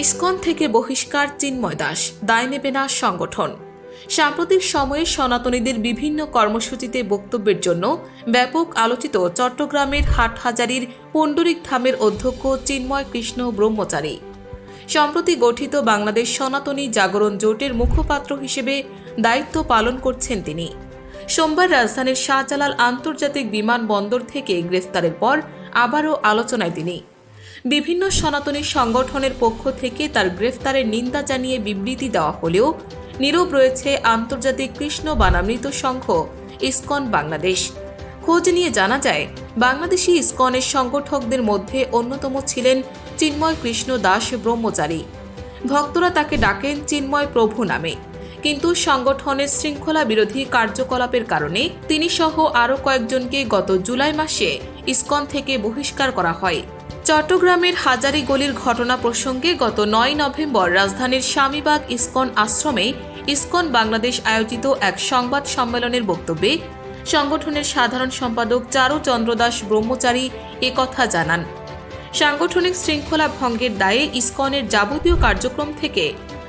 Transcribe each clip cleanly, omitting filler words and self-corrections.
ISKCON থেকে বহিষ্কার চিন্ময় দাস, দায় নেবে না সংগঠন। সাম্প্রতিক সময়ে সনাতনীদের বিভিন্ন কর্মসূচিতে বক্তব্যের জন্য ব্যাপক আলোচিত চট্টগ্রামের হাটহাজারীর পুণ্ডরিক ধামের অধ্যক্ষ চিন্ময় কৃষ্ণ ব্রহ্মচারী সম্প্রতি গঠিত বাংলাদেশ সনাতনী জাগরণ জোটের মুখপাত্র হিসেবে দায়িত্ব পালন করছেন। তিনি সোমবার রাজধানীর শাহজালাল আন্তর্জাতিক বিমানবন্দর থেকে গ্রেফতারের পর আবারও আলোচনায় তিনি। বিভিন্ন সনাতনী সংগঠনের পক্ষ থেকে তার গ্রেফতারের নিন্দা জানিয়ে বিবৃতি দেওয়া হলেও নীরব রয়েছে আন্তর্জাতিক কৃষ্ণ বানামৃত সংঘ ইসকন বাংলাদেশ। খোঁজ নিয়ে জানা যায়, বাংলাদেশি ইসকনের সংগঠকদের মধ্যে অন্যতম ছিলেন চিন্ময় কৃষ্ণ দাস ব্রহ্মচারী। ভক্তরা তাকে ডাকেন চিন্ময় প্রভু নামে, কিন্তু সংগঠনের শৃঙ্খলা বিরোধী কার্যকলাপের কারণে তিনি সহ আরও কয়েকজনকে গত জুলাই মাসে ইসকন থেকে বহিষ্কার করা হয়। চট্টগ্রামের হাজারী গলির ঘটনা প্রসঙ্গে গত ৯ নভেম্বর রাজধানীর স্বামীবাগ ইসকন আশ্রমে ইসকন বাংলাদেশ আয়োজিত এক সংবাদ সম্মেলনের বক্তব্যে সংগঠনের সাধারণ সম্পাদক চারু চন্দ্র দাস ব্রহ্মচারী একথা জানান। সাংগঠনিক শৃঙ্খলা ভঙ্গের দায়ে ইসকনের যাবতীয় কার্যক্রম থেকে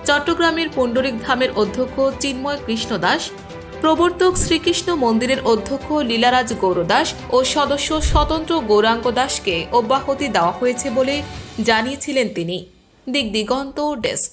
চট্টগ্রামের পুণ্ডরিক ধামের অধ্যক্ষ চিন্ময় কৃষ্ণ দাস, প্রবর্তক শ্রীকৃষ্ণ মন্দিরের অধ্যক্ষ লীলারাজ গৌরদাস ও সদস্য স্বতন্ত্র গৌরাঙ্গ দাসকে অব্যাহতি দেওয়া হয়েছে বলে জানিয়েছিলেন তিনি। দিগদিগন্ত ডেস্ক।